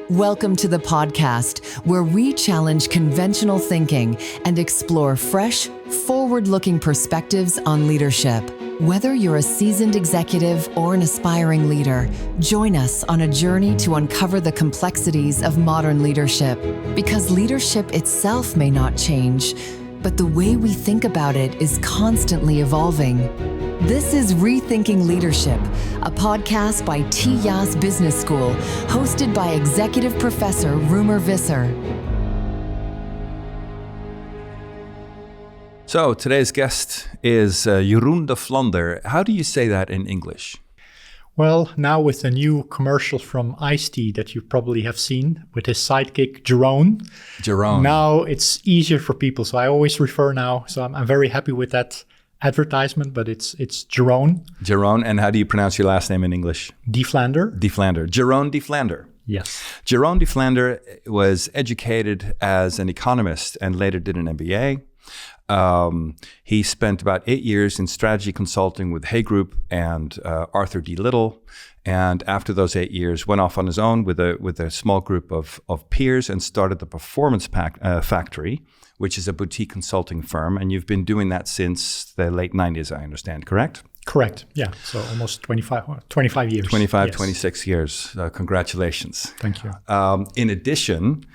Welcome to the podcast where we challenge conventional thinking and explore fresh, forward-looking perspectives on leadership. Whether you're a seasoned executive or an aspiring leader, join us on a journey to uncover the complexities of modern leadership. Because leadership itself may not change, but the way we think about it is constantly evolving. This is Rethinking Leadership, a podcast by TIAS Business School, hosted by Executive Professor Roemer Visser. So today's guest is Jeroen De Flander. How do you say that in English? Well, now with the new commercial from Ice-T that you probably have seen with his sidekick, Jeroen. Now it's easier for people. So I always refer now. So I'm very happy with that advertisement, but it's Jeroen. Jeroen, and how do you pronounce your last name in English? De Flander. De Flander. Jeroen De Flander. Yes. Jeroen De Flander was educated as an economist and later did an MBA. He spent about 8 years in strategy consulting with Hay Group and Arthur D. Little. And after those 8 years, went off on his own with a small group of peers and started the Performance Factory, which is a boutique consulting firm. And you've been doing that since the late 90s, I understand, correct? Correct. Yeah. So almost 25 years. 25, yes. 26 years. Congratulations. Thank you. In addition,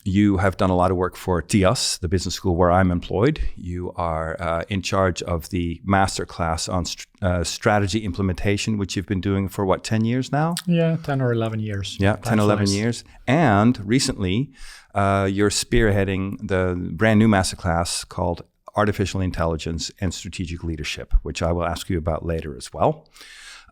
you have done a lot of work for TIAS, the business school where I'm employed. You are in charge of the masterclass on strategy implementation, which you've been doing for 10 years now? Yeah, 10 or 11 years. Yeah, 10, 11 years. And recently, you're spearheading the brand new masterclass called Artificial Intelligence and Strategic Leadership, which I will ask you about later as well.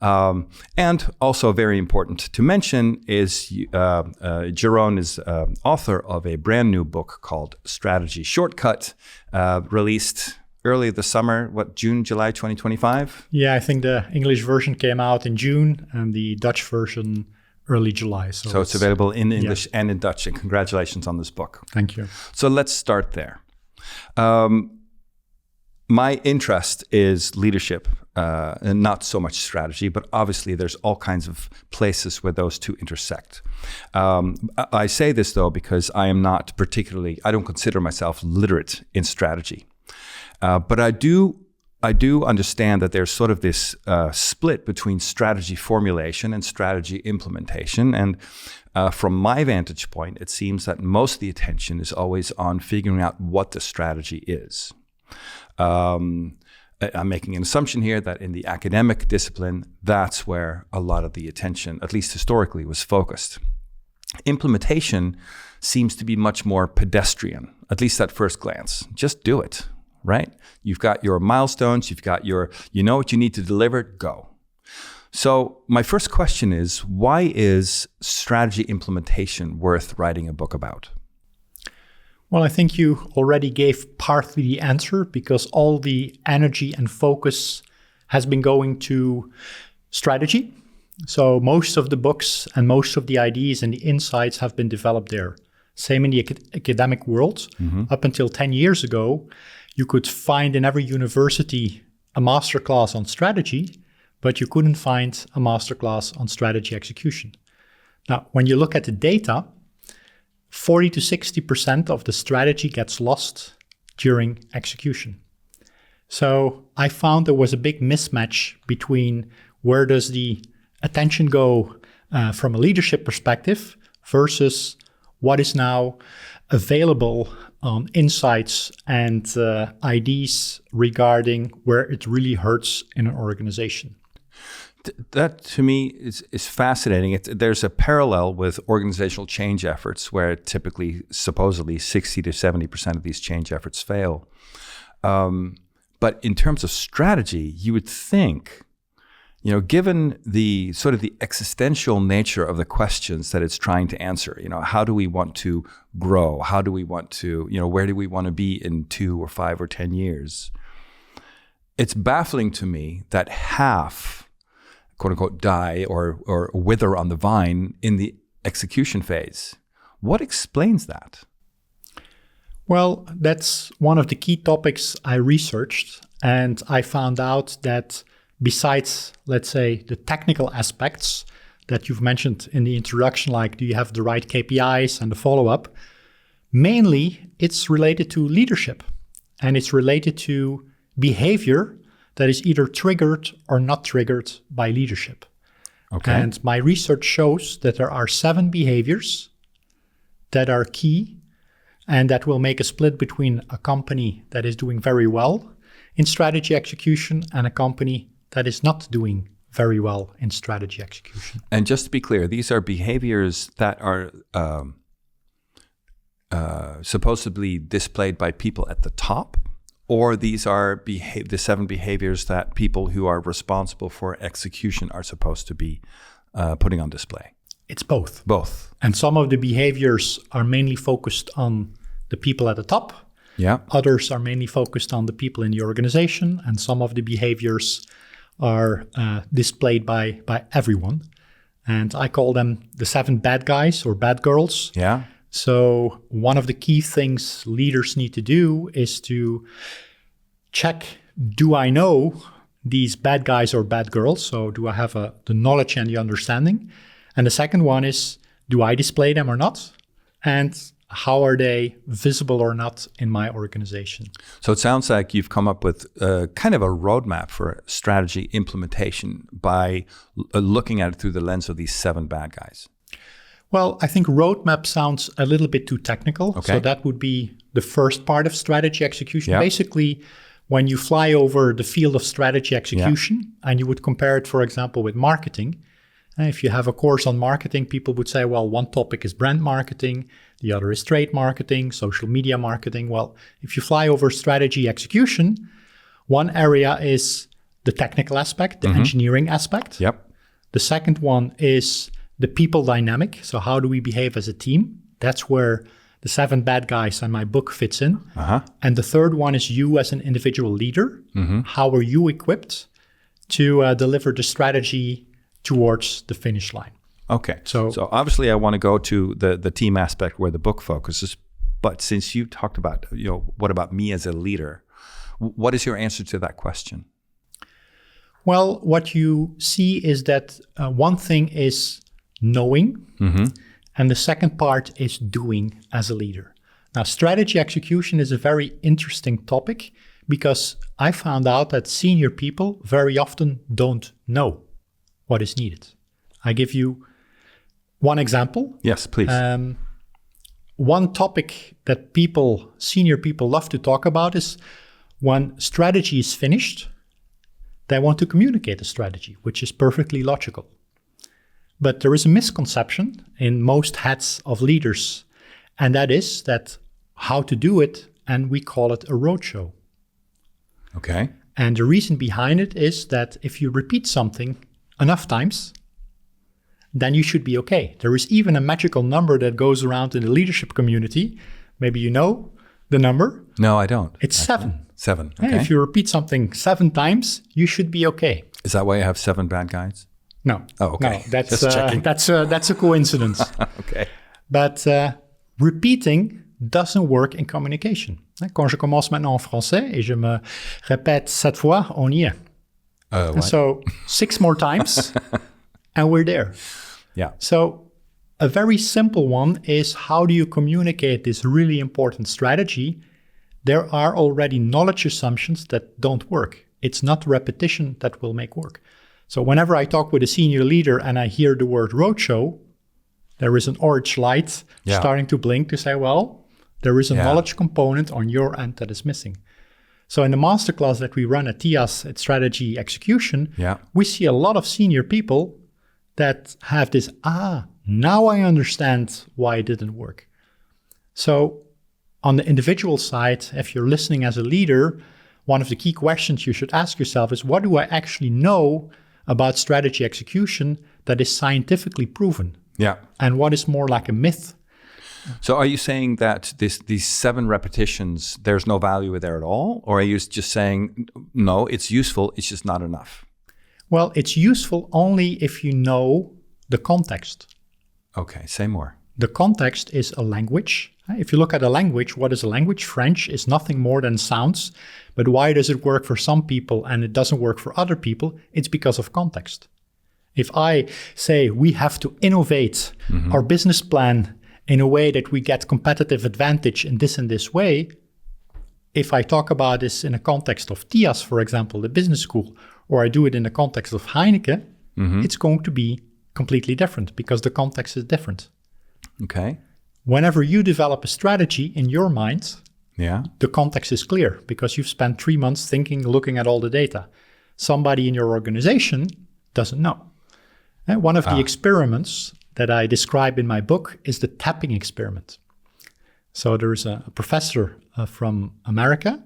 And also very important to mention is Jeroen is author of a brand new book called Strategy Shortcut, released early this summer, June, July 2025? Yeah, I think the English version came out in June and the Dutch version early July. So it's available in English and in Dutch, and congratulations on this book. Thank you. So let's start there. My interest is leadership, and not so much strategy, but obviously there's all kinds of places where those two intersect. I say this though because I don't consider myself literate in strategy. But I do understand that there's sort of this split between strategy formulation and strategy implementation. And from my vantage point, it seems that most of the attention is always on figuring out what the strategy is. I'm making an assumption here that in the academic discipline, that's where a lot of the attention, at least historically, was focused. Implementation seems to be much more pedestrian, at least at first glance. Just do it, right? You've got your milestones, you know what you need to deliver, go. So my first question is, why is strategy implementation worth writing a book about? Well, I think you already gave partly the answer because all the energy and focus has been going to strategy. So most of the books and most of the ideas and the insights have been developed there. Same in the academic world. Mm-hmm. Up until 10 years ago, you could find in every university a masterclass on strategy, but you couldn't find a masterclass on strategy execution. Now, when you look at the data, 40 to 60% of the strategy gets lost during execution. So I found there was a big mismatch between where does the attention go from a leadership perspective versus what is now available on insights and ideas regarding where it really hurts in an organization. That to me is fascinating. There's a parallel with organizational change efforts where typically, supposedly 60 to 70% of these change efforts fail. But in terms of strategy, you would think, given the sort of the existential nature of the questions that it's trying to answer, how do we want to grow? How do we want to, where do we want to be in 2 or 5 or 10 years? It's baffling to me that half, quote unquote, die or wither on the vine in the execution phase. What explains that? Well, that's one of the key topics I researched, and I found out that besides, let's say, the technical aspects, that you've mentioned in the introduction, like do you have the right KPIs and the follow-up, mainly it's related to leadership, and it's related to behavior that is either triggered or not triggered by leadership. Okay. And my research shows that there are 7 behaviors that are key and that will make a split between a company that is doing very well in strategy execution and a company that is not doing very well in strategy execution. And just to be clear, these are behaviors that are supposedly displayed by people at the top, or these are the 7 behaviors that people who are responsible for execution are supposed to be putting on display? It's both. Both. And some of the behaviors are mainly focused on the people at the top. Yeah. Others are mainly focused on the people in the organization. And some of the behaviors are displayed by everyone. And I call them the 7 bad guys or bad girls. Yeah. So one of the key things leaders need to do is to check, do I know these bad guys or bad girls? So do I have the knowledge and the understanding? And the second one is, do I display them or not? And how are they visible or not in my organization? So it sounds like you've come up with kind of a roadmap for strategy implementation by looking at it through the lens of these 7 bad guys. Well, I think roadmap sounds a little bit too technical. Okay. So that would be the first part of strategy execution. Yeah. Basically, when you fly over the field of strategy execution and you would compare it, for example, with marketing. If you have a course on marketing, people would say, well, one topic is brand marketing, the other is trade marketing, social media marketing. Well, if you fly over strategy execution, one area is the technical aspect, the engineering aspect. Yep. The second one is the people dynamic. So how do we behave as a team? That's where the 7 bad guys and my book fits in. Uh-huh. And the third one is you as an individual leader. How are you equipped to deliver the strategy towards the finish line? Okay. So obviously I want to go to the team aspect where the book focuses, but since you talked about, what about me as a leader? What is your answer to that question? Well, what you see is that one thing is knowing, and the second part is doing as a leader. Now, strategy execution is a very interesting topic because I found out that senior people very often don't know what is needed. I give you one example. Yes, please. One topic that senior people love to talk about is when strategy is finished, they want to communicate the strategy, which is perfectly logical. But there is a misconception in most heads of leaders, and that is that how to do it, and we call it a roadshow. Okay. And the reason behind it is that if you repeat something enough times, then you should be okay. There is even a magical number that goes around in the leadership community. Maybe you know the number. No, I don't. It's 7. 7. Okay. Yeah, if you repeat something 7 times, you should be okay. Is that why you have 7 bad guys? No. Oh, okay. No, that's Just checking. that's a coincidence. Okay. But repeating doesn't work in communication. Quand je commence maintenant en français et je me répète 7 fois, on y est. And so 6 more times and we're there. Yeah. So a very simple one is, how do you communicate this really important strategy? There are already knowledge assumptions that don't work. It's not repetition that will make work. So whenever I talk with a senior leader and I hear the word roadshow, there is an orange light starting to blink to say, well, there is a knowledge component on your end that is missing. So in the masterclass that we run at TIAS at Strategy Execution, we see a lot of senior people that have this, now I understand why it didn't work. So on the individual side, if you're listening as a leader, one of the key questions you should ask yourself is, what do I actually know about strategy execution that is scientifically proven? Yeah. And what is more like a myth? So are you saying that these 7 repetitions, there's no value there at all? Or are you just saying, no, it's useful, it's just not enough? Well, it's useful only if you know the context. Okay, say more. The context is a language. If you look at a language, what is a language? French is nothing more than sounds. But why does it work for some people and it doesn't work for other people? It's because of context. If I say we have to innovate our business plan in a way that we get competitive advantage in this and this way, if I talk about this in a context of TIAS, for example, the business school, or I do it in the context of Heineken, it's going to be completely different because the context is different. Okay. Whenever you develop a strategy in your mind, Yeah. the context is clear because you've spent 3 months thinking, looking at all the data. Somebody in your organization doesn't know. And one of the experiments that I describe in my book is the tapping experiment. So there's a professor from America,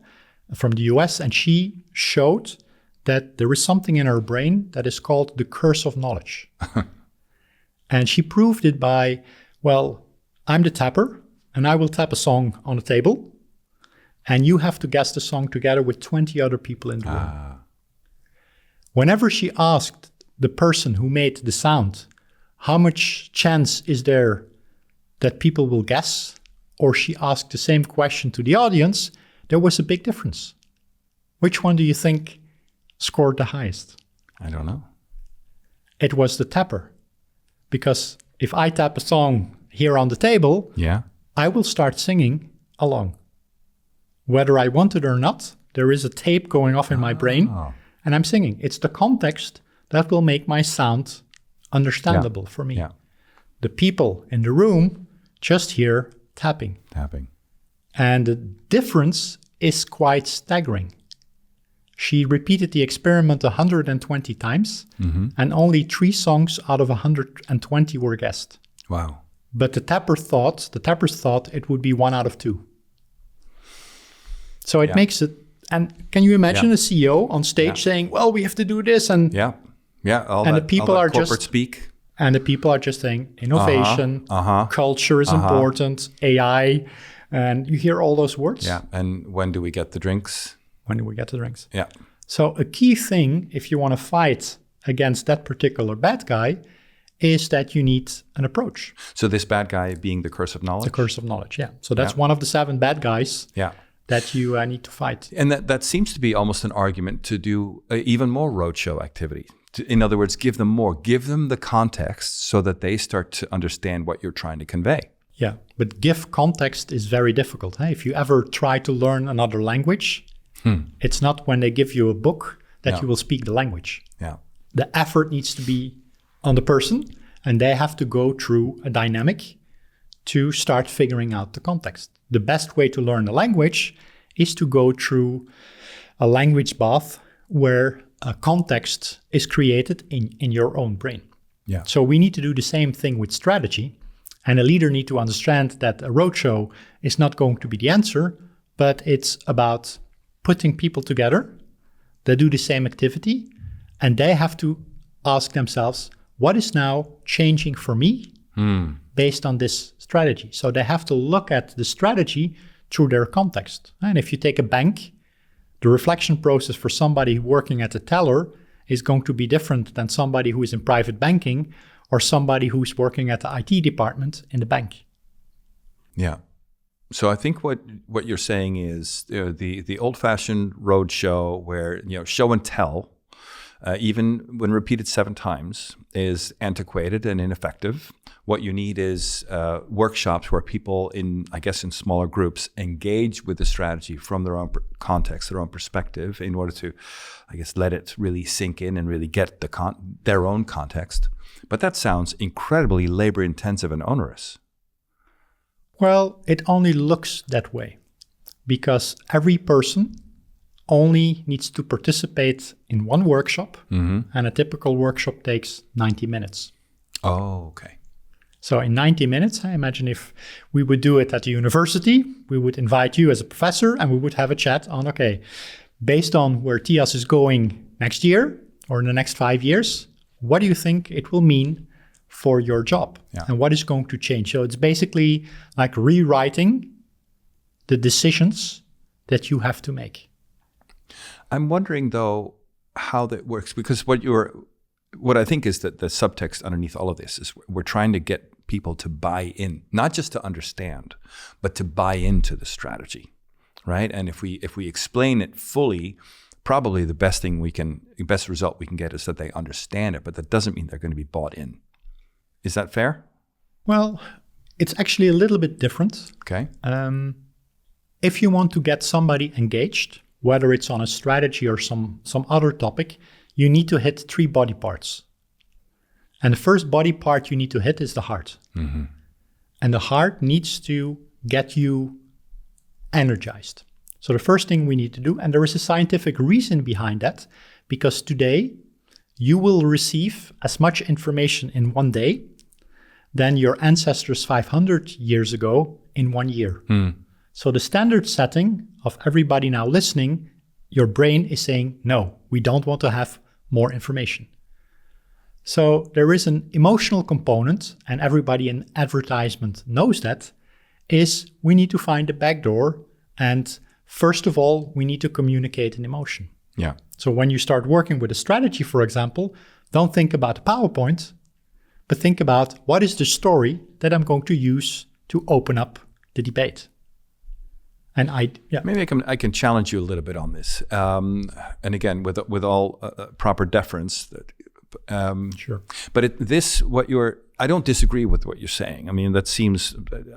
from the US, and she showed that there is something in our brain that is called the curse of knowledge. And she proved it by, well, I'm the tapper, and I will tap a song on the table, and you have to guess the song together with 20 other people in the room. Whenever she asked the person who made the sound, how much chance is there that people will guess? Or she asked the same question to the audience, there was a big difference. Which one do you think scored the highest? I don't know. It was the tapper. Because if I tap a song here on the table, I will start singing along. Whether I want it or not, there is a tape going off in my brain, and I'm singing. It's the context that will make my sound understandable for me. The people in the room just hear tapping. And the difference is quite staggering. She repeated the experiment 120 times, and only 3 songs out of 120 were guessed. Wow. But the tappers thought it would be 1 out of 2. So it makes it, and can you imagine a CEO on stage saying, well, we have to do this, and the people are corporate just speak. And the people are just saying innovation, culture is important, AI, and you hear all those words. Yeah, and when do we get the drinks? When do we get the drinks? Yeah. So a key thing, if you want to fight against that particular bad guy, is that you need an approach. So this bad guy being the curse of knowledge? The curse of knowledge, yeah. So that's one of the 7 bad guys that you need to fight. And that seems to be almost an argument to do even more roadshow activity. In other words, give them the context so that they start to understand what you're trying to convey. Yeah, but give context is very difficult. If you ever try to learn another language, it's not when they give you a book that you will speak the language. Yeah. The effort needs to be on the person, and they have to go through a dynamic to start figuring out the context. The best way to learn a language is to go through a language bath where a context is created in your own brain. Yeah. So we need to do the same thing with strategy, and a leader needs to understand that a roadshow is not going to be the answer, but it's about putting people together that do the same activity, and they have to ask themselves, what is now changing for me based on this strategy? So they have to look at the strategy through their context. And if you take a bank, the reflection process for somebody working at the teller is going to be different than somebody who is in private banking or somebody who's working at the IT department in the bank. Yeah. So I think what you're saying is the old-fashioned road show where show and tell, even when repeated 7 times, is antiquated and ineffective. What you need is workshops where people in smaller groups engage with the strategy from their own context, their own perspective, in order to, let it really sink in and really get their own context. But that sounds incredibly labor-intensive and onerous. Well, it only looks that way because every person only needs to participate in one workshop, and a typical workshop takes 90 minutes. Oh, okay. So in 90 minutes, I imagine if we would do it at the university, we would invite you as a professor and we would have a chat on, okay, based on where TIAS is going next year or in the next 5 years, what do you think it will mean for your job? Yeah. And what is going to change? So it's basically like rewriting the decisions that you have to make. I'm wondering, though, how that works, because what I think is that the subtext underneath all of this is we're trying to get people to buy in, not just to understand, but to buy into the strategy, right? And if we explain it fully, probably the best result we can get is that they understand it, but that doesn't mean they're going to be bought in. Is that fair? Well, it's actually a little bit different. Okay. If you want to get somebody engaged, whether it's on a strategy or some other topic, you need to hit 3 body parts. And the first body part you need to hit is the heart. Mm-hmm. And the heart needs to get you energized. So the first thing we need to do, and there is a scientific reason behind that, because today you will receive as much information in one day than your ancestors 500 years ago in 1 year. So the standard setting of everybody now listening, your brain is saying, no, we don't want to have more information. So there is an emotional component, and everybody in advertisement knows that, is we need to find a back door, and first of all, we need to communicate an emotion. Yeah. So when you start working with a strategy, for example, don't think about a PowerPoint, but think about what is the story that I'm going to use to open up the debate. And maybe I can challenge you a little bit on this. And again, with all proper deference, sure. But I don't disagree with what you're saying. I mean, that seems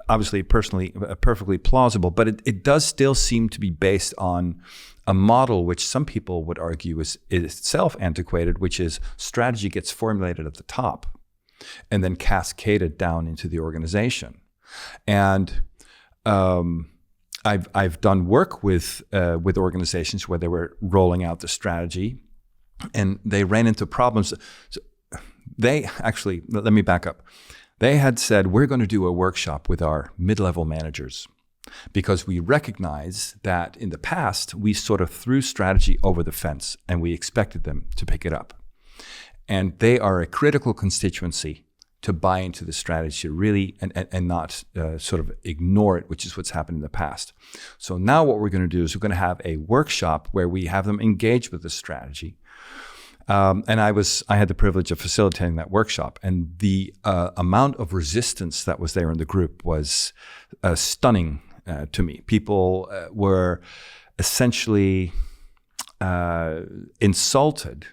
obviously personally perfectly plausible, but it does still seem to be based on a model which some people would argue is itself antiquated, which is strategy gets formulated at the top and then cascaded down into the organization. And I've done work with organizations where they were rolling out the strategy, and they ran into problems. So they actually, let me back up. They had said, we're going to do a workshop with our mid-level managers because we recognize that in the past, we sort of threw strategy over the fence and we expected them to pick it up. And they are a critical constituency to buy into the strategy really and not sort of ignore it, which is what's happened in the past. So now what we're going to do is we're going to have a workshop where we have them engage with the strategy. And I had the privilege of facilitating that workshop, and the amount of resistance that was there in the group was stunning to me. People were essentially insulted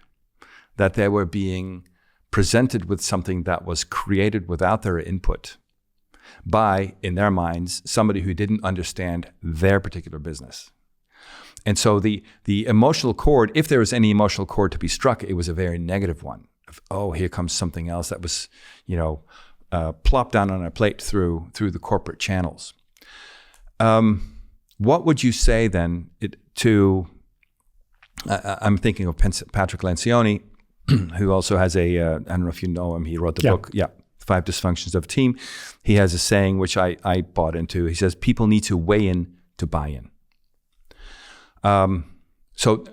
that they were being presented with something that was created without their input by, in their minds, somebody who didn't understand their particular business. And so the emotional chord, if there was any emotional chord to be struck, it was a very negative one. Oh, here comes something else that was, plopped down on a plate through the corporate channels. What would you say then to? I'm thinking of Patrick Lencioni, who also has I don't know if you know him. He wrote the book, 5 Dysfunctions of a Team. He has a saying which I bought into. He says people need to weigh in to buy in. So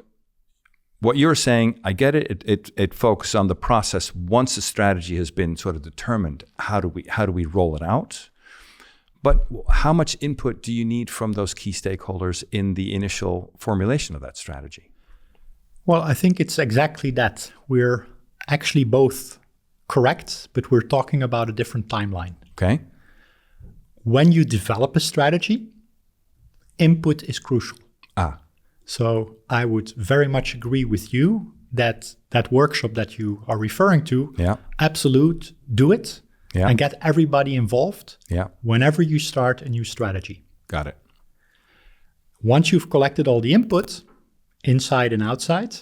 what you're saying, I get it. It focuses on the process. Once the strategy has been sort of determined, how do we roll it out? But how much input do you need from those key stakeholders in the initial formulation of that strategy? Well, I think it's exactly that. We're actually both correct, but we're talking about a different timeline. Okay. When you develop a strategy, input is crucial. So I would very much agree with you that workshop that you are referring to, absolute, do it and get everybody involved whenever you start a new strategy. Got it. Once you've collected all the input, inside and outside,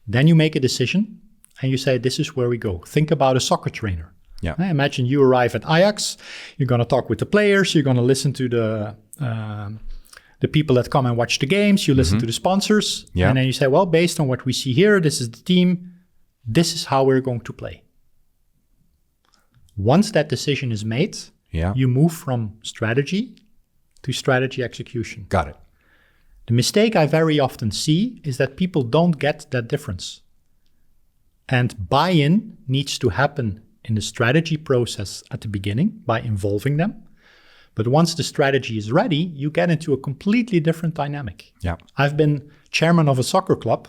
then you make a decision and you say, this is where we go. Think about a soccer trainer. Yeah. Imagine you arrive at Ajax, you're going to talk with the players, you're going to listen to the people that come and watch the games, you listen to the sponsors, and then you say, well, based on what we see here, this is the team, this is how we're going to play. Once that decision is made, you move from strategy to strategy execution. Got it. The mistake I very often see is that people don't get that difference. And buy-in needs to happen in the strategy process at the beginning by involving them. But once the strategy is ready, you get into a completely different dynamic. Yeah. I've been chairman of a soccer club,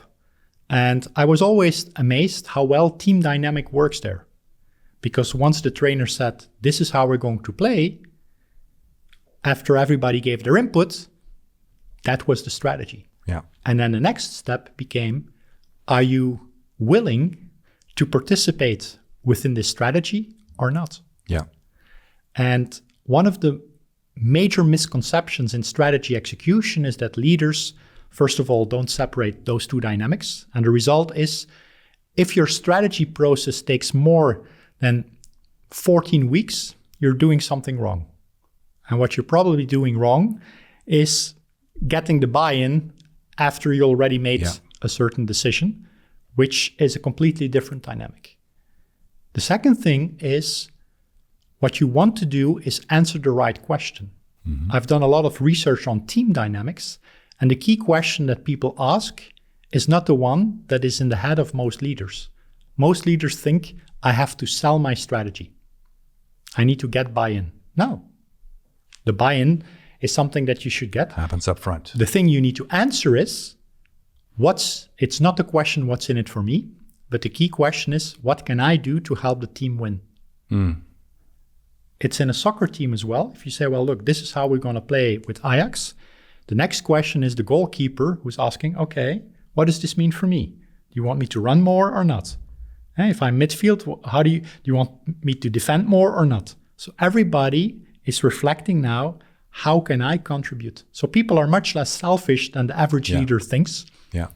and I was always amazed how well team dynamic works there. Because once the trainer said, this is how we're going to play, after everybody gave their input, that was the strategy. Yeah. And then the next step became, are you willing to participate within this strategy or not? Yeah. And one of the major misconceptions in strategy execution is that leaders, first of all, don't separate those two dynamics. And the result is, if your strategy process takes more than 14 weeks, you're doing something wrong. And what you're probably doing wrong is getting the buy-in after you already made a certain decision, which is a completely different dynamic. The second thing is, what you want to do is answer the right question. Mm-hmm. I've done a lot of research on team dynamics, and the key question that people ask is not the one that is in the head of most leaders. Most leaders think, I have to sell my strategy. I need to get buy-in. No. The buy-in is something that you should get. Happens up front. The thing you need to answer is, it's not the question, what's in it for me? But the key question is, what can I do to help the team win? It's in a soccer team as well. If you say, well, look, this is how we're going to play with Ajax. The next question is the goalkeeper who's asking, okay, what does this mean for me? Do you want me to run more or not? If I'm midfield, how do you want me to defend more or not? So everybody is reflecting now, how can I contribute? So people are much less selfish than the average leader thinks. Yeah.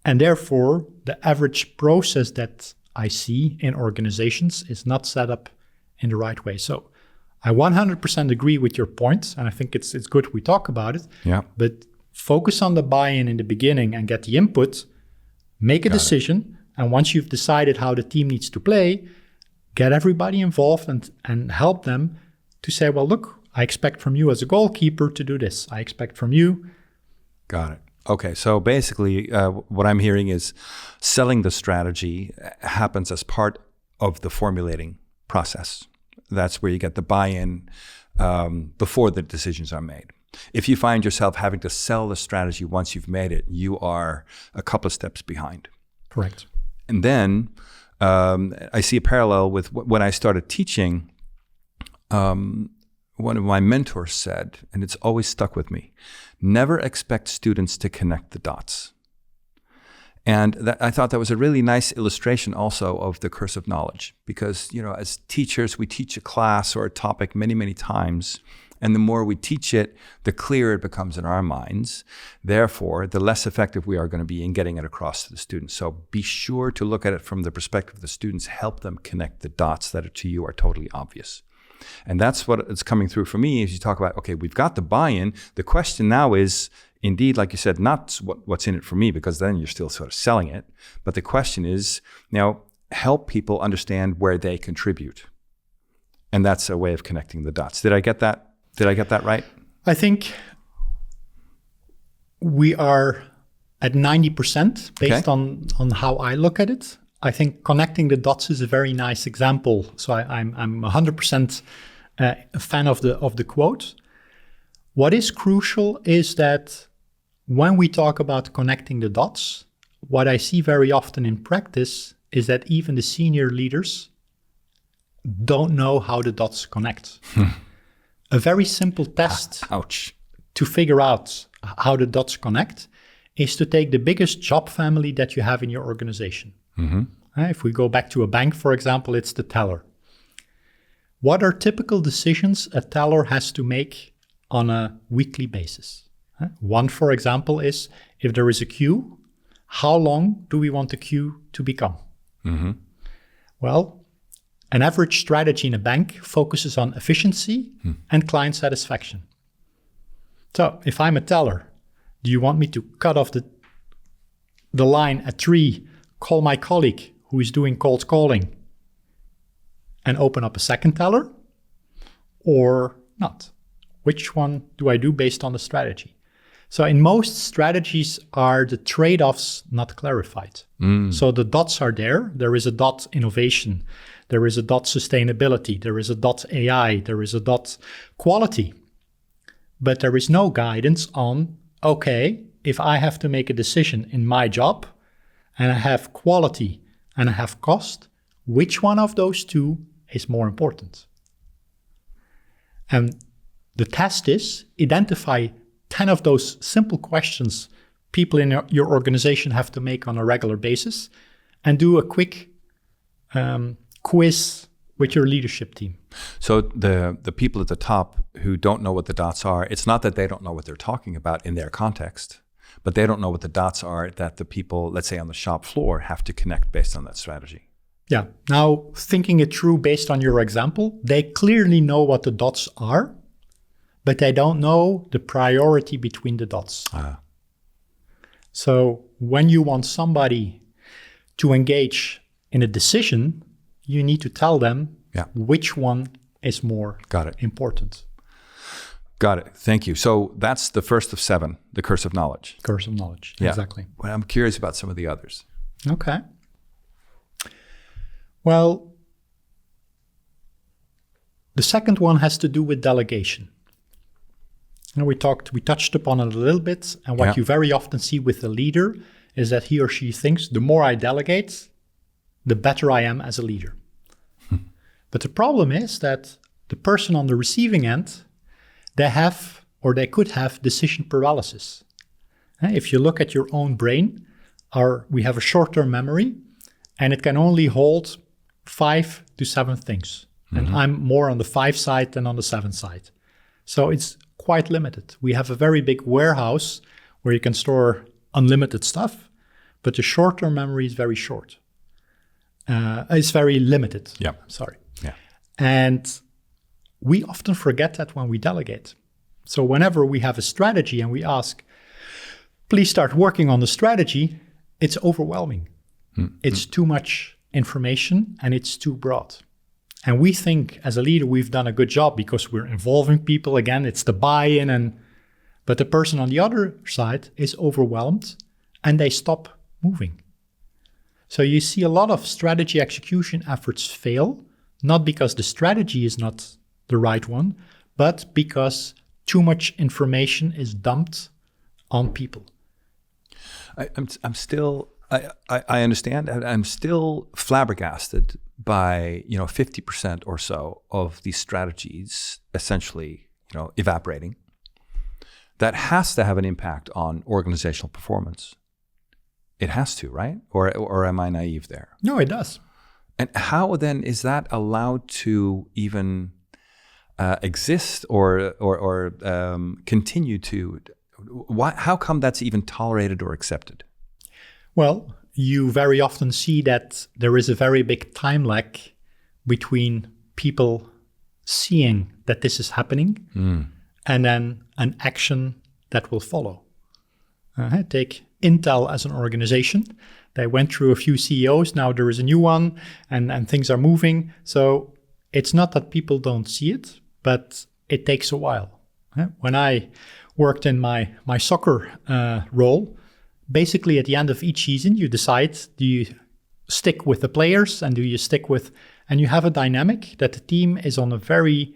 And therefore, the average process that I see in organizations is not set up in the right way. So I 100% agree with your point, and I think it's good we talk about it. Yeah. But focus on the buy-in in the beginning and get the input, make a decision, and once you've decided how the team needs to play, get everybody involved and help them to say, well, look, I expect from you as a goalkeeper to do this. I expect from you. Got it. Okay, so basically what I'm hearing is selling the strategy happens as part of the formulating process. That's where you get the buy-in before the decisions are made. If you find yourself having to sell the strategy once you've made it, you are a couple of steps behind. Correct. And then I see a parallel with when I started teaching. One of my mentors said, and it's always stuck with me, never expect students to connect the dots. And I thought that was a really nice illustration also of the curse of knowledge, because, as teachers, we teach a class or a topic many, many times, and the more we teach it, the clearer it becomes in our minds. Therefore, the less effective we are going to be in getting it across to the students. So be sure to look at it from the perspective of the students, help them connect the dots that to you are totally obvious. And that's what is coming through for me as you talk about, okay, we've got the buy-in. The question now is, indeed, like you said, not what's in it for me, because then you're still sort of selling it. But the question is, now, help people understand where they contribute. And that's a way of connecting the dots. Did I get that? Did I get that right? I think we are at 90% based on how I look at it. I think connecting the dots is a very nice example. So I'm 100% a fan of the quote. What is crucial is that when we talk about connecting the dots, what I see very often in practice is that even the senior leaders don't know how the dots connect. A very simple test to figure out how the dots connect is to take the biggest job family that you have in your organization. Mm-hmm. If we go back to a bank, for example, it's the teller. What are typical decisions a teller has to make on a weekly basis? One, for example, is if there is a queue, how long do we want the queue to become? Mm-hmm. Well, an average strategy in a bank focuses on efficiency and client satisfaction. So if I'm a teller, do you want me to cut off the line at 3, call my colleague who is doing cold calling, and open up a second teller, or not? Which one do I do based on the strategy? So in most strategies are the trade-offs not clarified. So the dots are there. There is a dot innovation. There is a dot sustainability. There is a dot AI. There is a dot quality. But there is no guidance on, okay, if I have to make a decision in my job and I have quality and I have cost, which one of those two is more important? And the test is identify 10 of those simple questions people in your organization have to make on a regular basis, and do a quick quiz with your leadership team. So the people at the top who don't know what the dots are, it's not that they don't know what they're talking about in their context, but they don't know what the dots are that the people, let's say on the shop floor, have to connect based on that strategy. Yeah. Now, thinking it through based on your example, they clearly know what the dots are, but they don't know the priority between the dots. So when you want somebody to engage in a decision, you need to tell them which one is more important. Got it. Thank you. So that's the first of 7, the curse of knowledge. Curse of knowledge, yeah. Exactly. Well, I'm curious about some of the others. Okay. Well, the second one has to do with delegation. We touched upon it a little bit, and what you very often see with the leader is that he or she thinks, the more I delegate, the better I am as a leader. But the problem is that the person on the receiving end, they could have decision paralysis. If you look at your own brain, we have a short-term memory, and it can only hold 5 to 7 things. Mm-hmm. And I'm more on the 5 side than on the 7 side. So it's quite limited. We have a very big warehouse where you can store unlimited stuff, but the short-term memory is very short. It's very limited. Yeah. Sorry. Yeah. And we often forget that when we delegate. So whenever we have a strategy and we ask, please start working on the strategy, it's overwhelming. Mm-hmm. It's too much information and it's too broad. And we think as a leader, we've done a good job because we're involving people. Again, it's the buy-in, but the person on the other side is overwhelmed and they stop moving. So you see a lot of strategy execution efforts fail, not because the strategy is not the right one, but because too much information is dumped on people. I understand. I'm still flabbergasted by 50% or so of these strategies essentially evaporating. That has to have an impact on organizational performance. It has to, right? Or am I naive there? No, it does. And how then is that allowed to even exist or continue to? How come that's even tolerated or accepted? Well, you very often see that there is a very big time lag between people seeing that this is happening and then an action that will follow. Take Intel as an organization. They went through a few CEOs. Now there is a new one and things are moving. So it's not that people don't see it, but it takes a while. When I worked in my soccer role, basically at the end of each season, you decide, do you stick with the players and and you have a dynamic that the team is on a very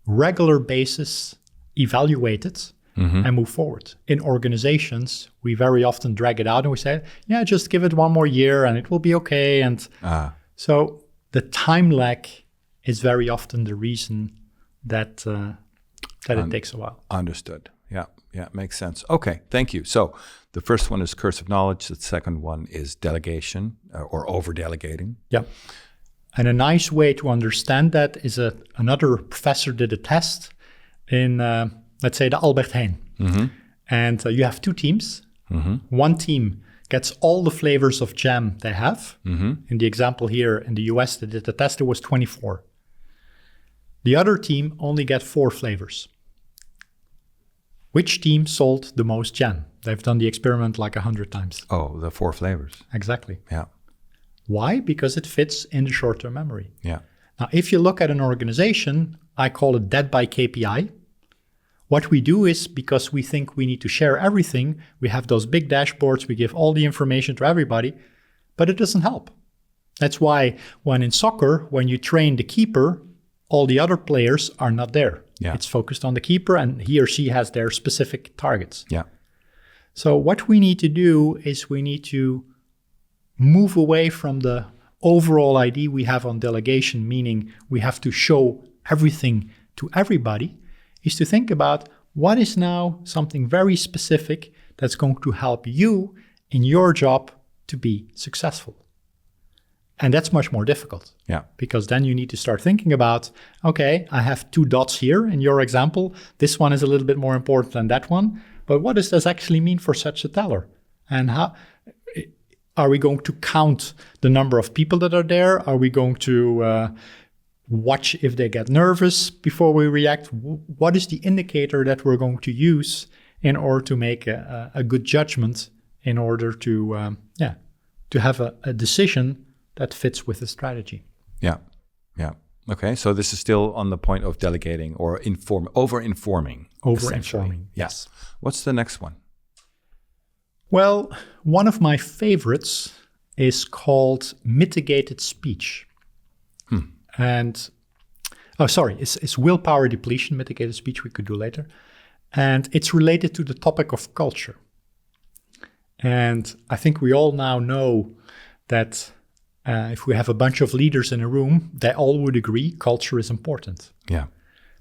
regular basis evaluated and move forward. In organizations, we very often drag it out and we say, yeah, just give it one more year and it will be okay. And so the time lag is very often the reason that it takes a while. Understood. Yeah, makes sense. Okay, thank you. So the first one is curse of knowledge. The second one is delegation or over-delegating. Yeah. And a nice way to understand that is another professor did a test in, let's say, the Albert Heijn. Mm-hmm. And you have 2 teams. Mm-hmm. One team gets all the flavors of jam they have. Mm-hmm. In the example here in the US, they did the test, it was 24. The other team only get 4 flavors. Which team sold the most jam? They've done the experiment like 100 times. Oh, the 4 flavors. Exactly. Yeah. Why? Because it fits in the short-term memory. Yeah. Now, if you look at an organization, I call it dead by KPI. What we do is, because we think we need to share everything, we have those big dashboards, we give all the information to everybody, but it doesn't help. That's why when in soccer, when you train the keeper, all the other players are not there. Yeah. It's focused on the keeper and he or she has their specific targets. Yeah. So what we need to do is we need to move away from the overall idea we have on delegation, meaning we have to show everything to everybody, is to think about what is now something very specific that's going to help you in your job to be successful? And that's much more difficult. Yeah. Because then you need to start thinking about, okay, I have 2 dots here in your example. This one is a little bit more important than that one. But what does this actually mean for such a teller? And how are we going to count the number of people that are there? Are we going to watch if they get nervous before we react? What is the indicator that we're going to use in order to make a good judgment, in order to have a decision that fits with the strategy? Yeah. Okay, so this is still on the point of delegating or over-informing. Over-informing, yes. What's the next one? Well, one of my favorites is called mitigated speech. And, it's willpower depletion, mitigated speech we could do later. And it's related to the topic of culture. And I think we all now know that if we have a bunch of leaders in a room, they all would agree culture is important. Yeah.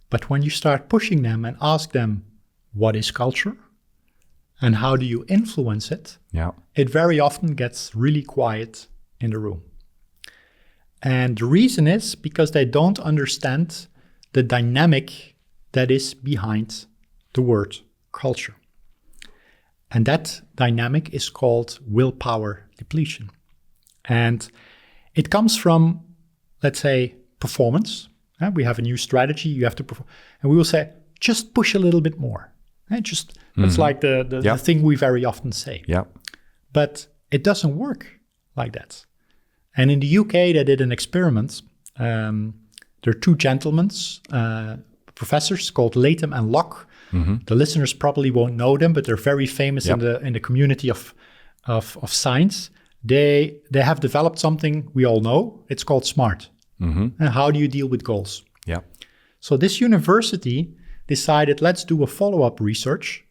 But when you start pushing them and ask them, what is culture? And how do you influence it? Yeah. It very often gets really quiet in the room. And the reason is because they don't understand the dynamic that is behind the word culture. And that dynamic is called willpower depletion. And it comes from, let's say, performance. We have a new strategy, you have to perform. And we will say, just push a little bit more. That's like the thing we very often say. Yeah. But it doesn't work like that. And in the UK, they did an experiment. There are 2 gentlemen, professors called Latham and Locke. The listeners probably won't know them, but they're very famous in the community of science. They have developed something we all know. It's called SMART. And how do you deal with goals? Yeah. So this university decided, let's do a follow-up research.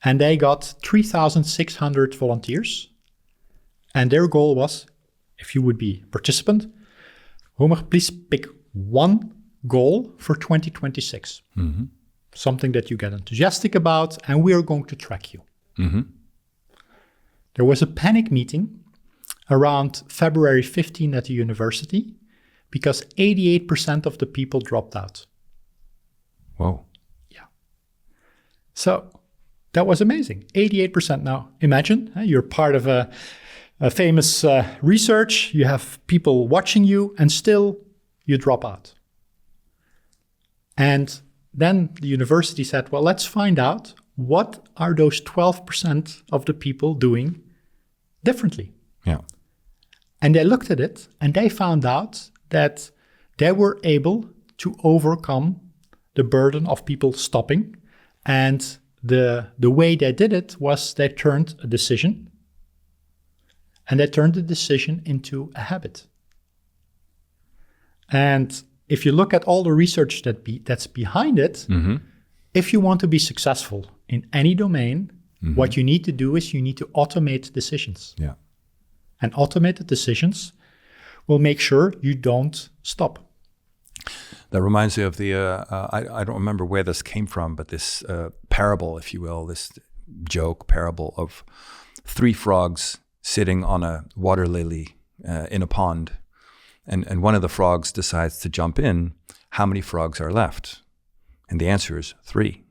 And they got 3,600 volunteers. And their goal was, if you would be a participant, Roemer, please pick one goal for 2026. Something that you get enthusiastic about, and we are going to track you. There was a panic meeting around February 15 at the university because 88% of the people dropped out. Whoa. Yeah. So that was amazing. 88%. Now imagine you're part of a famous research, you have people watching you, and still you drop out. And then the university said, well, let's find out what are those 12% of the people doing differently. Yeah. And they looked at it and they found out that they were able to overcome the burden of people stopping. And the way they did it was they turned a decision, and they turned the decision into a habit. And if you look at all the research that's behind it, if you want to be successful in any domain, what you need to do is you need to automate decisions. Yeah. And automated decisions will make sure you don't stop. That reminds me of the, I don't remember where this came from, but this parable, if you will, this joke parable of 3 frogs sitting on a water lily in a pond. And one of the frogs decides to jump in. How many frogs are left? And the answer is 3,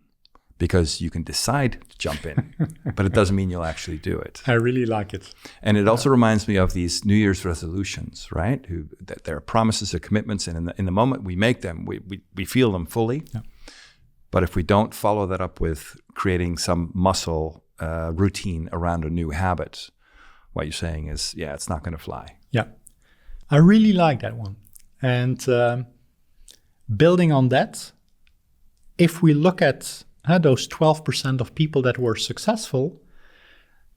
because you can decide to jump in, but it doesn't mean you'll actually do it. I really like it. And it also reminds me of these New Year's resolutions, right? That there are promises or commitments, and in the moment we make them, we feel them fully. Yeah. But if we don't follow that up with creating some muscle routine around a new habit, what you're saying is, it's not going to fly. Yeah. I really like that one. And building on that, if we look at those 12% of people that were successful,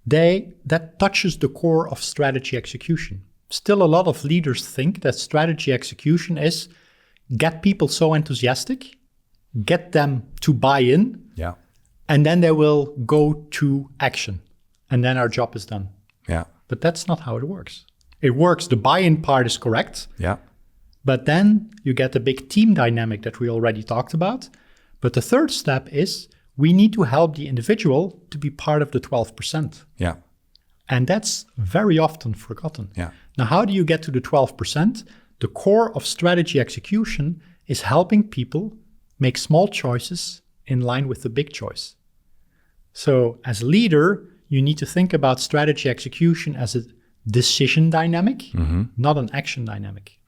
that touches the core of strategy execution. Still, a lot of leaders think that strategy execution is get people so enthusiastic, get them to buy in, and then they will go to action, and then our job is done. Yeah. But that's not how it works. It works, the buy-in part is correct. Yeah. But then you get the big team dynamic that we already talked about. But the third step is we need to help the individual to be part of the 12%. Yeah. And that's very often forgotten. Yeah. Now, how do you get to the 12%? The core of strategy execution is helping people make small choices in line with the big choice. So as a leader, you need to think about strategy execution as a decision dynamic, not an action dynamic.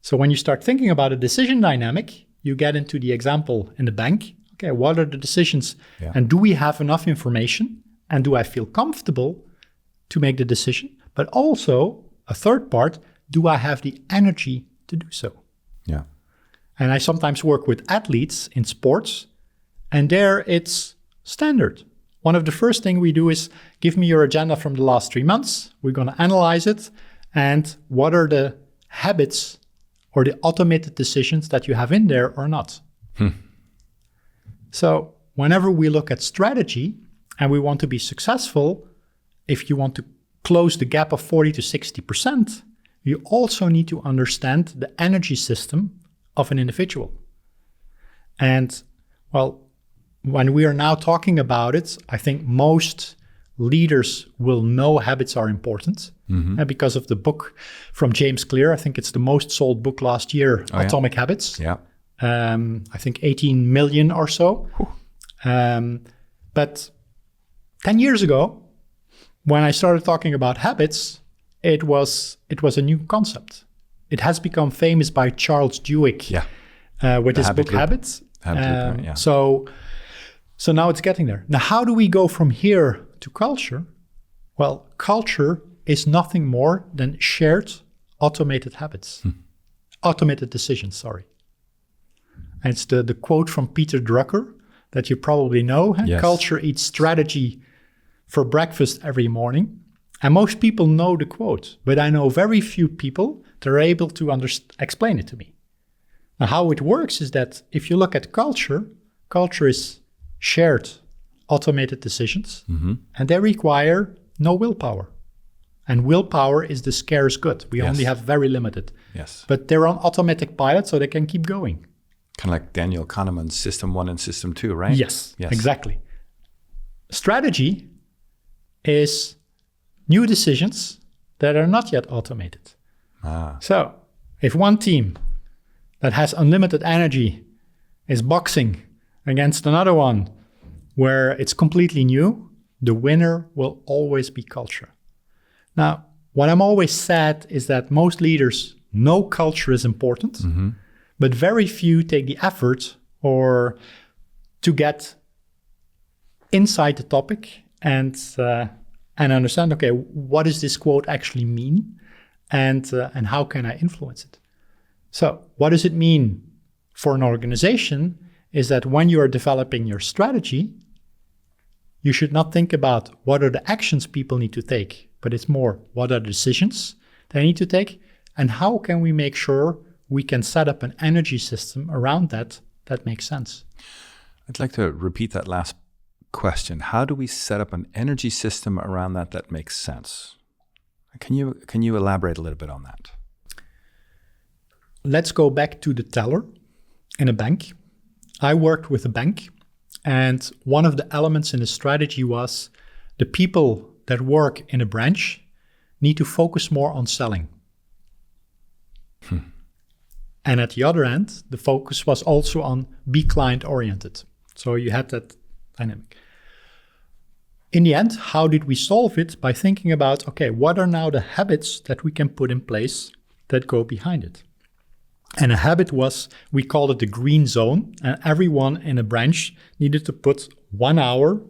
So when you start thinking about a decision dynamic, you get into the example in the bank. Okay, what are the decisions? Yeah. And do we have enough information? And do I feel comfortable to make the decision? But also, a third part, do I have the energy to do so? Yeah. And I sometimes work with athletes in sports, and there it's standard. One of the first things we do is give me your agenda from the last 3 months. We're going to analyze it. And what are the habits or the automated decisions that you have in there or not? So whenever we look at strategy and we want to be successful, if you want to close the gap of 40 to 60%, you also need to understand the energy system of an individual. And well, when we are now talking about it, I think most leaders will know habits are important. And because of the book from James Clear, I think it's the most sold book last year, Atomic Habits. Yeah. I think 18 million or so. But 10 years ago, when I started talking about habits, it was a new concept. It has become famous by Charles Duhigg with his book Habits. So now it's getting there. Now, how do we go from here to culture? Well, culture is nothing more than shared automated habits. Automated decisions, sorry. And it's the quote from Peter Drucker that you probably know. Yes. Culture eats strategy for breakfast every morning. And most people know the quote, but I know very few people that are able to explain it to me. Now, how it works is that if you look at culture, culture is shared automated decisions, and they require no willpower. And willpower is the scarce good. We only have very limited. Yes. But they're on automatic pilot, so they can keep going. Kind of like Daniel Kahneman's System 1 and System 2, right? Yes, exactly. Strategy is new decisions that are not yet automated. So if one team that has unlimited energy is boxing against another one where it's completely new, the winner will always be culture. Now, what I'm always sad is that most leaders know culture is important, but very few take the effort or to get inside the topic and understand, okay, what does this quote actually mean, and how can I influence it? So what does it mean for an organization is that when you are developing your strategy, you should not think about what are the actions people need to take, but it's more what are the decisions they need to take, and how can we make sure we can set up an energy system around that makes sense. I'd like to repeat that last question. How do we set up an energy system around that makes sense? Can you elaborate a little bit on that? Let's go back to the teller in a bank. I worked with a bank, and one of the elements in the strategy was the people that work in a branch need to focus more on selling. And at the other end, the focus was also on be client-oriented. So you had that dynamic. In the end, how did we solve it? By thinking about, okay, what are now the habits that we can put in place that go behind it? And a habit was, we called it the green zone, and everyone in a branch needed to put 1 hour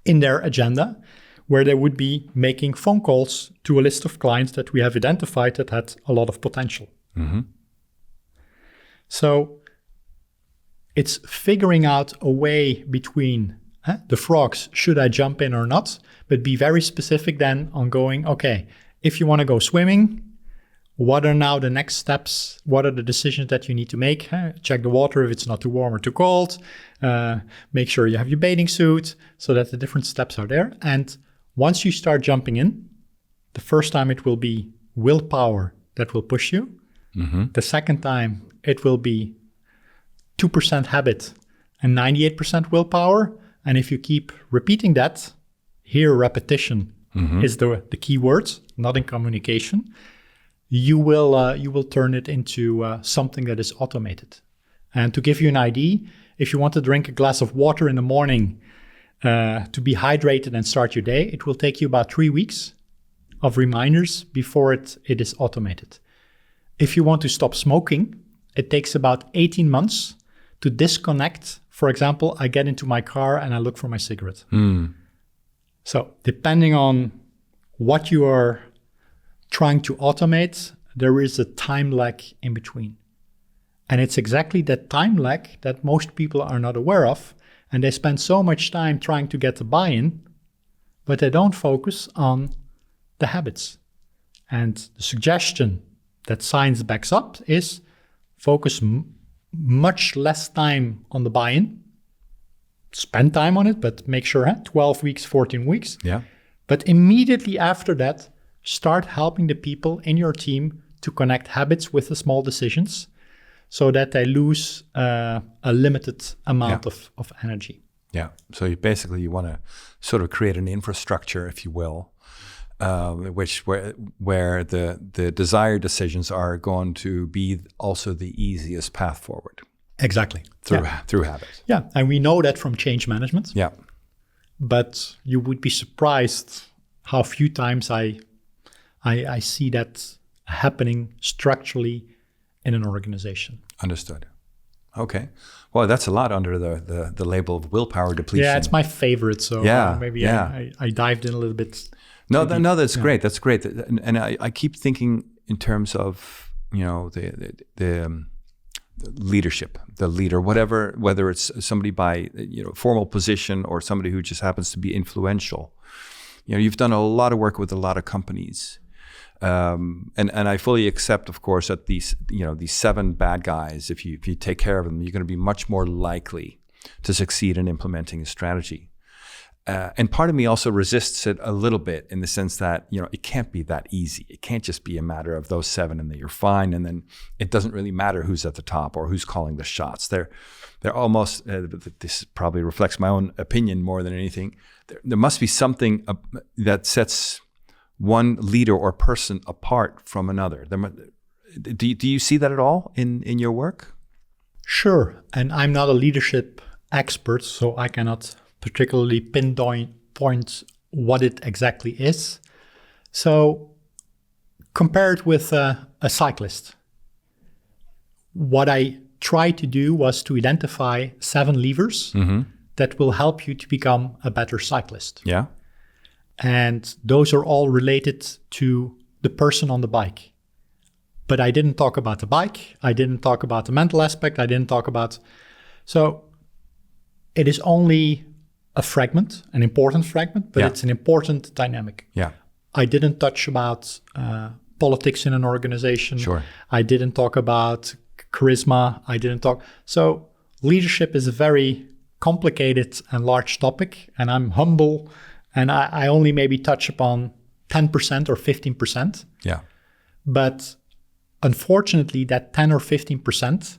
in their agenda where they would be making phone calls to a list of clients that we have identified that had a lot of potential. So it's figuring out a way between the frogs, should I jump in or not, but be very specific then on going, okay, if you want to go swimming, what are now the next steps? What are the decisions that you need to make? Check the water if it's not too warm or too cold. Make sure you have your bathing suit so that the different steps are there. And once you start jumping in, the first time it will be willpower that will push you. The second time it will be 2% habit and 98% willpower. And if you keep repeating that, here repetition is the key word, not in communication, you will turn it into something that is automated. And to give you an idea, if you want to drink a glass of water in the morning to be hydrated and start your day, it will take you about 3 weeks of reminders before it is automated. If you want to stop smoking, it takes about 18 months to disconnect. For example, I get into my car and I look for my cigarette. So depending on what you are trying to automate, there is a time lag in between. And it's exactly that time lag that most people are not aware of. And they spend so much time trying to get the buy-in, but they don't focus on the habits. And the suggestion that science backs up is focus much less time on the buy-in. Spend time on it, but make sure 12 weeks, 14 weeks. Yeah. But immediately after that, start helping the people in your team to connect habits with the small decisions so that they lose a limited amount of energy. Yeah. So you want to sort of create an infrastructure, if you will, where the desired decisions are going to be also the easiest path forward. Exactly. Through habits. Yeah, and we know that from change management. Yeah. But you would be surprised how few times I see that happening structurally in an organization. Understood. Okay. Well, that's a lot under the label of willpower depletion. Yeah, it's my favorite. So maybe I dived in a little bit. No, that's great. That's great. And I keep thinking in terms of, the leadership, the leader, whether it's somebody by formal position or somebody who just happens to be influential. You've done a lot of work with a lot of companies, and I fully accept, of course, that these 7 bad guys, if you take care of them, you're going to be much more likely to succeed in implementing a strategy. And part of me also resists it a little bit in the sense that, it can't be that easy. It can't just be a matter of those 7 and that you're fine. And then it doesn't really matter who's at the top or who's calling the shots. They're almost, this probably reflects my own opinion more than anything. There must be something that sets one leader or person apart from another. Do you see that at all in your work? Sure. And I'm not a leadership expert, so I cannot particularly pinpoint what it exactly is. So compare it with a cyclist. What I tried to do was to identify 7 levers that will help you to become a better cyclist. Yeah. And those are all related to the person on the bike. But I didn't talk about the bike. I didn't talk about the mental aspect. I didn't talk about... So it is only a fragment, an important fragment, but it's an important dynamic. Yeah. I didn't touch about politics in an organization. Sure. I didn't talk about charisma. I didn't talk. So leadership is a very complicated and large topic, and I'm humble, and I only maybe touch upon 10% or 15%. Yeah. But unfortunately, that 10 or 15%,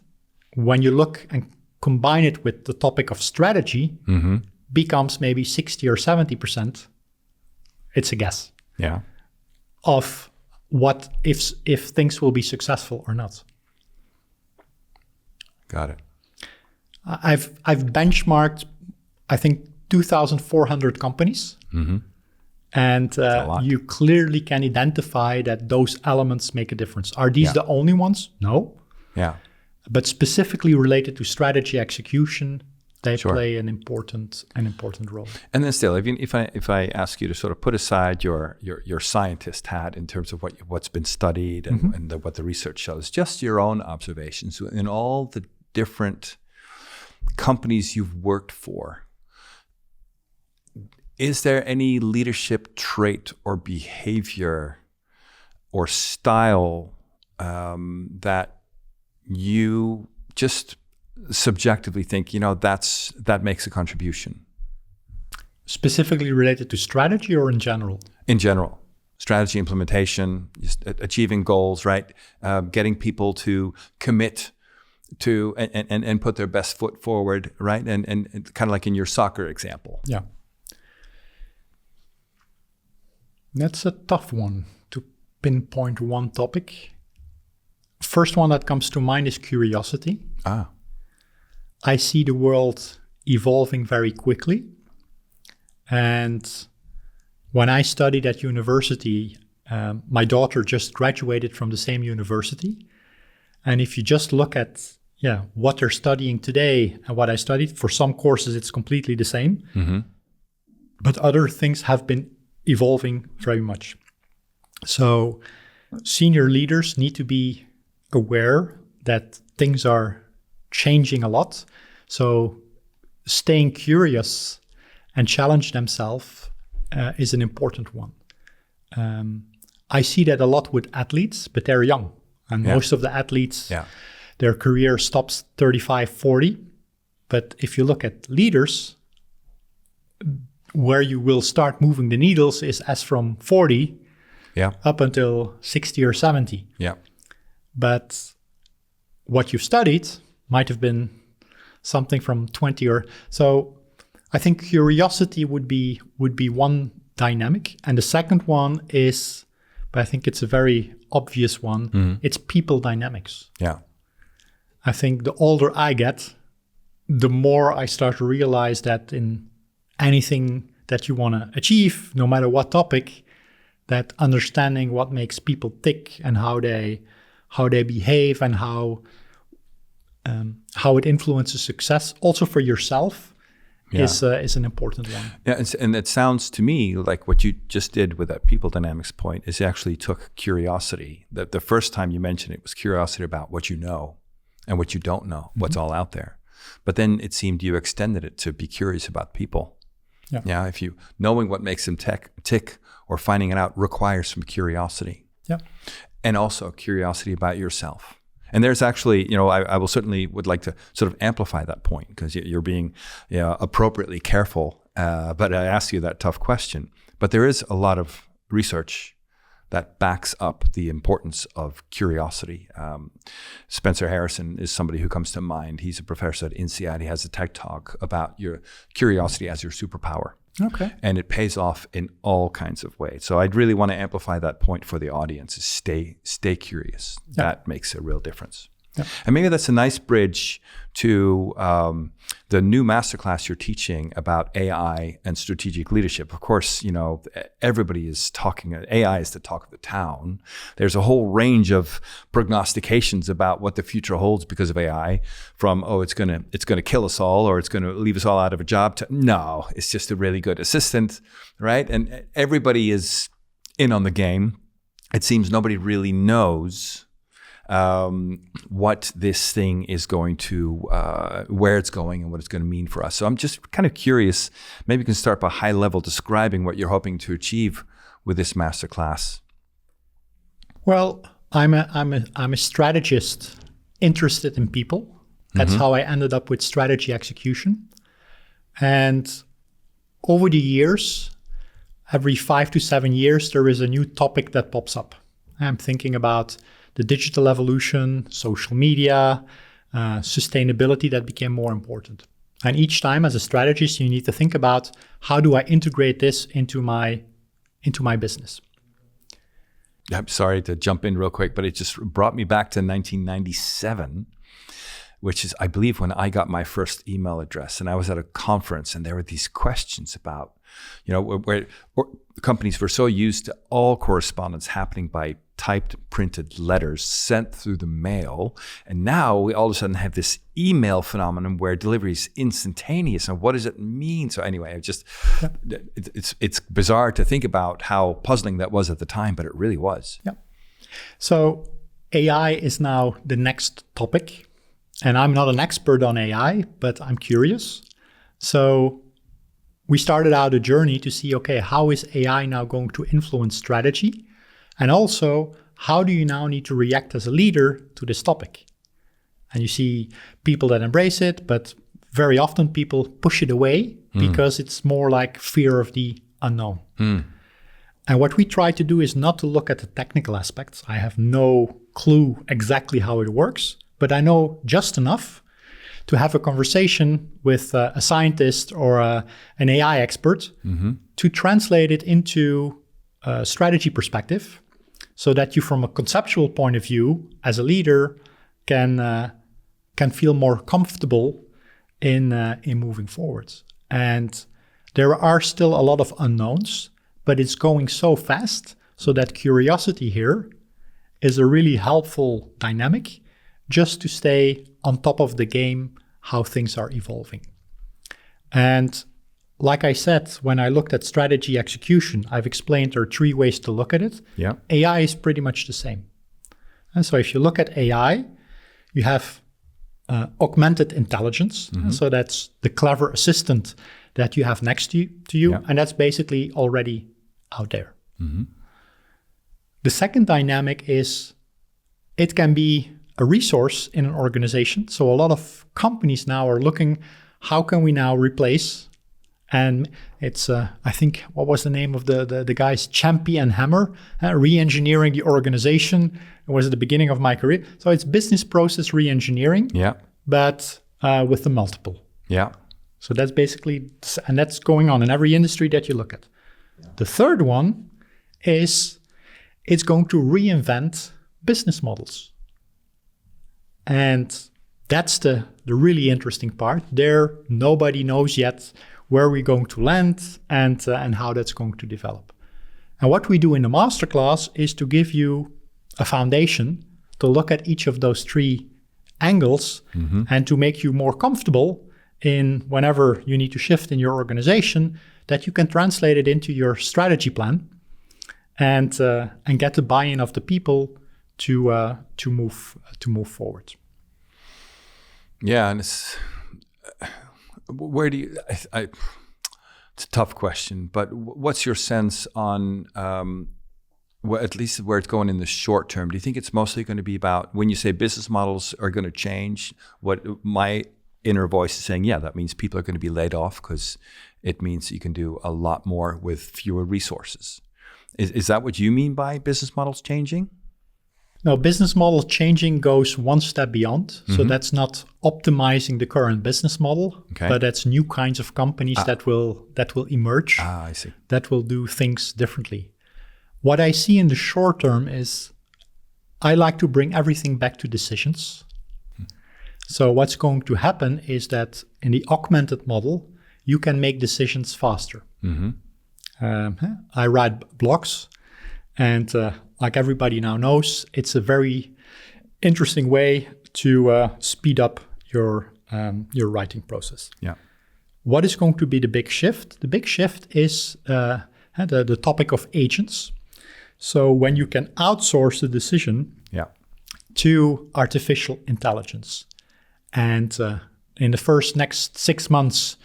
when you look and combine it with the topic of strategy, becomes maybe 60 or 70%. It's a guess. Yeah. Of what if things will be successful or not. Got it. I've benchmarked, I think, 2,400 companies. And you clearly can identify that those elements make a difference. Are these the only ones? No. Yeah. But specifically related to strategy execution, they play an important role. And then still, if I ask you to sort of put aside your scientist hat in terms of what's been studied and what the research shows, just your own observations in all the different companies you've worked for, is there any leadership trait or behavior or style that you just subjectively think, that makes a contribution? Specifically related to strategy or in general? In general. Strategy implementation, just achieving goals, right? Getting people to commit to and put their best foot forward, right? And kind of like in your soccer example. Yeah. That's a tough one to pinpoint one topic. First one that comes to mind is curiosity. I see the world evolving very quickly. And when I studied at university, my daughter just graduated from the same university. And if you just look at what they're studying today and what I studied, for some courses it's completely the same. Mm-hmm. But other things have been evolving very much. So senior leaders need to be aware that things are changing a lot. So staying curious and challenge themselves is an important one. I see that a lot with athletes, but they're young. And most of the athletes, their career stops 35, 40. But if you look at leaders, where you will start moving the needles is as from 40 up until 60 or 70. Yeah. But what you've studied might have been something from 20 or so. I think curiosity would be one dynamic. And the second one is, but I think it's a very obvious one, it's people dynamics. Yeah. I think the older I get, the more I start to realize that in anything that you want to achieve, no matter what topic, that understanding what makes people tick and how they behave and how it influences success, also for yourself, is an important one. Yeah, and it sounds to me like what you just did with that people dynamics point is you actually took curiosity. The first time you mentioned it was curiosity about what you know and what you don't know, what's all out there. But then it seemed you extended it to be curious about people. Yeah, if you knowing what makes them tick or finding it out requires some curiosity. Yeah, and also curiosity about yourself. And there's actually, I will certainly would like to sort of amplify that point because you're being appropriately careful. But I asked you that tough question. But there is a lot of research that backs up the importance of curiosity. Spencer Harrison is somebody who comes to mind. He's a professor at INSEAD. He has a TED Talk about your curiosity as your superpower. Okay. And it pays off in all kinds of ways. So I'd really want to amplify that point for the audience is stay curious. Yeah. That makes a real difference. Yeah. And maybe that's a nice bridge to the new masterclass you're teaching about AI and strategic leadership. Of course, everybody is talking, AI is the talk of the town. There's a whole range of prognostications about what the future holds because of AI, from, it's going to kill us all or it's going to leave us all out of a job, to, no, it's just a really good assistant, right? And everybody is in on the game. It seems nobody really knows what this thing is going to, where it's going and what it's going to mean for us. So I'm just kind of curious, maybe you can start by high level describing what you're hoping to achieve with this masterclass. Well, I'm a strategist interested in people. That's how I ended up with strategy execution. And over the years, every 5 to 7 years, there is a new topic that pops up. I'm thinking about the digital evolution, social media, sustainability that became more important. And each time as a strategist, you need to think about how do I integrate this into my business. I'm sorry to jump in real quick, but it just brought me back to 1997, which is, I believe, when I got my first email address. And I was at a conference and there were these questions about, where companies were so used to all correspondence happening by typed printed letters sent through the mail. And now we all of a sudden have this email phenomenon where delivery is instantaneous. And what does it mean? So anyway, it's bizarre to think about how puzzling that was at the time, but it really was. Yeah. So AI is now the next topic. And I'm not an expert on AI, but I'm curious. So we started out a journey to see, okay, how is AI now going to influence strategy? And also, how do you now need to react as a leader to this topic? And you see people that embrace it, but very often people push it away because it's more like fear of the unknown. And what we try to do is not to look at the technical aspects. I have no clue exactly how it works, but I know just enough to have a conversation with a scientist or an AI expert to translate it into a strategy perspective, so that you, from a conceptual point of view, as a leader, can feel more comfortable in moving forward. And there are still a lot of unknowns, but it's going so fast, so that curiosity here is a really helpful dynamic just to stay on top of the game, how things are evolving. And like I said, when I looked at strategy execution, I've explained there are 3 ways to look at it. Yeah. AI is pretty much the same. And so if you look at AI, you have augmented intelligence. So that's the clever assistant that you have next to you. Yeah. And that's basically already out there. The second dynamic is it can be a resource in an organization. So a lot of companies now are looking, how can we now replace? And it's, I think, what was the name of the guys? Champy and Hammer, re-engineering the organization. It was at the beginning of my career. So it's business process re-engineering, but with the multiple. Yeah. So that's basically, and that's going on in every industry that you look at. Yeah. The third one is it's going to reinvent business models. And that's the really interesting part. There, nobody knows yet where we're going to land and how that's going to develop. And what we do in the masterclass is to give you a foundation to look at each of those 3 angles and to make you more comfortable in whenever you need to shift in your organization, that you can translate it into your strategy plan and get the buy-in of the people to move forward. Yeah, and it's where do you? It's a tough question, but what's your sense on at least where it's going in the short term? Do you think it's mostly going to be about, when you say business models are going to change, what my inner voice is saying, yeah, that means people are going to be laid off because it means you can do a lot more with fewer resources. Is that what you mean by business models changing? No, business model changing goes one step beyond. So that's not optimizing the current business model, but that's new kinds of companies that will emerge. I see. That will do things differently. What I see in the short term is I like to bring everything back to decisions. So what's going to happen is that in the augmented model, you can make decisions faster. I write blogs, and like everybody now knows, it's a very interesting way to speed up your writing process. Yeah. What is going to be the big shift? The big shift is the topic of agents. So when you can outsource the decision to artificial intelligence. And in the next 6 months,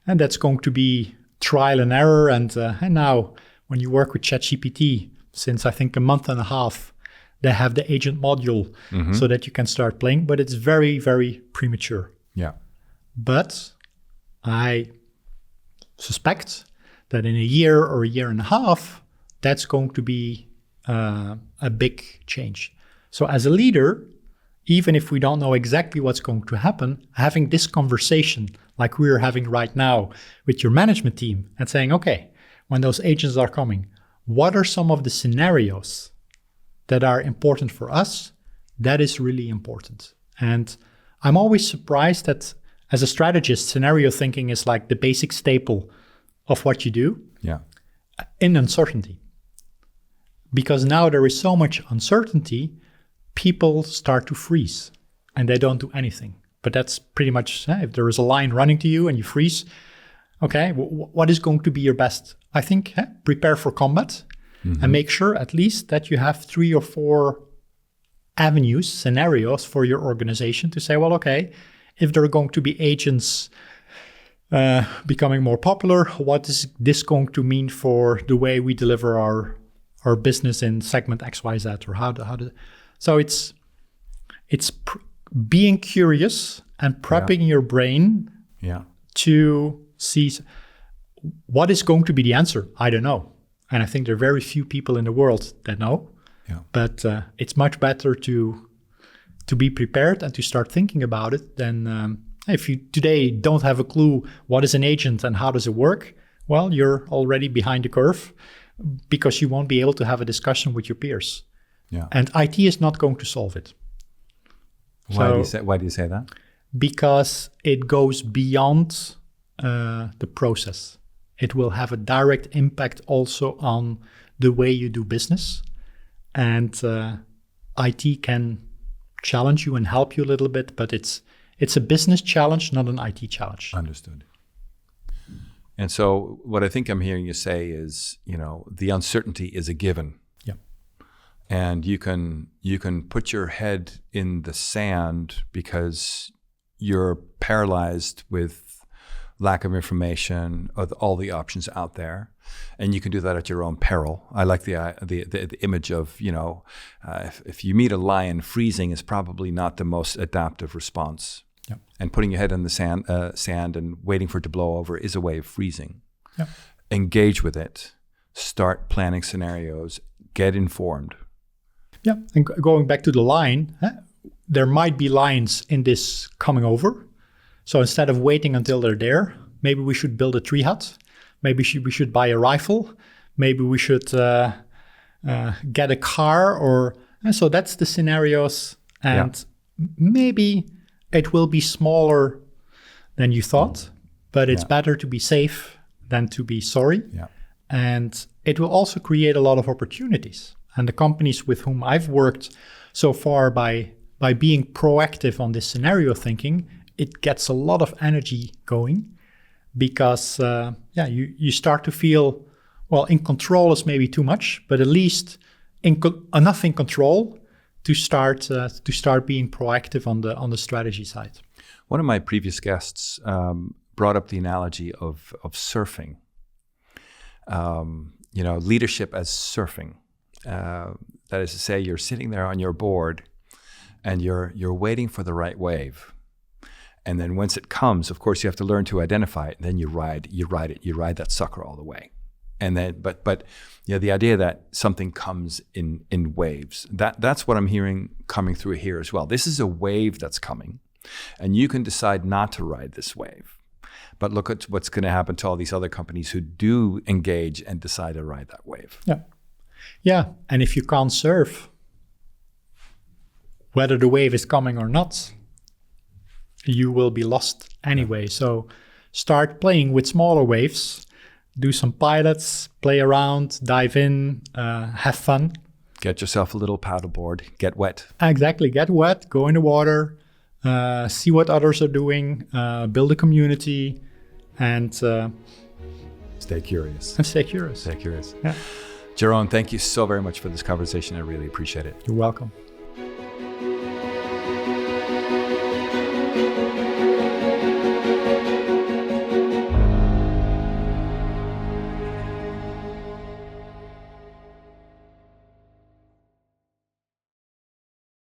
and that's going to be trial and error. And now when you work with ChatGPT, since I think a month and a half, they have the agent module so that you can start playing, but it's very, very premature. Yeah. But I suspect that in a year or a year and a half, that's going to be a big change. So as a leader, even if we don't know exactly what's going to happen, having this conversation like we're having right now with your management team and saying, okay, when those agents are coming, what are some of the scenarios that are important for us? That is really important. And I'm always surprised that as a strategist, scenario thinking is like the basic staple of what you do in uncertainty. Because now there is so much uncertainty, people start to freeze and they don't do anything. But that's pretty much, if there is a line running to you and you freeze, okay, what is going to be your best? I think prepare for combat and make sure at least that you have 3 or 4 avenues, scenarios for your organization to say, well, okay, if there are going to be agents becoming more popular, what is this going to mean for the way we deliver our business in segment XYZ, or how to so it's being curious and prepping your brain to see what is going to be the answer. I don't know. And I think there are very few people in the world that know. Yeah. But it's much better to to be prepared and to start thinking about it, then if you today don't have a clue what is an agent and how does it work, well, you're already behind the curve because you won't be able to have a discussion with your peers. Yeah. And IT is not going to solve it. Why do you say that? Because it goes beyond the process. It will have a direct impact also on the way you do business. And IT can challenge you and help you a little bit, but it's a business challenge, not an IT challenge. Understood. And so what I think I'm hearing you say is, the uncertainty is a given. Yeah. And you can put your head in the sand because you're paralyzed with lack of information, of all the options out there, and you can do that at your own peril. I like the image of, if you meet a lion, freezing is probably not the most adaptive response. Yep. And putting your head in the sand and waiting for it to blow over is a way of freezing. Yep. Engage with it. Start planning scenarios. Get informed. Yeah, and going back to the line, there might be lions in this coming over. So instead of waiting until they're there, maybe we should build a tree hut. Maybe we should buy a rifle. Maybe we should get a car. So that's the scenarios. And maybe it will be smaller than you thought, but it's better to be safe than to be sorry. Yeah. And it will also create a lot of opportunities. And the companies with whom I've worked so far by being proactive on this scenario thinking, it gets a lot of energy going because you start to feel, well, in control is maybe too much, but at least enough in control to start being proactive on the strategy side. One of my previous guests brought up the analogy of surfing. Leadership as surfing. That is to say, you're sitting there on your board and you're waiting for the right wave. And then once it comes, of course, you have to learn to identify it. And then you ride that sucker all the way. And then, but the idea that something comes in waves, that's what I'm hearing coming through here as well. This is a wave that's coming, and you can decide not to ride this wave. But look at what's going to happen to all these other companies who do engage and decide to ride that wave. Yeah. Yeah. And if you can't surf, whether the wave is coming or not, you will be lost anyway. So start playing with smaller waves, do some pilots, play around, dive in, have fun. Get yourself a little paddleboard, get wet. Exactly, get wet, go in the water, see what others are doing, build a community, and stay curious. And stay curious. Stay curious. Yeah. Jeroen, thank you so very much for this conversation. I really appreciate it. You're welcome.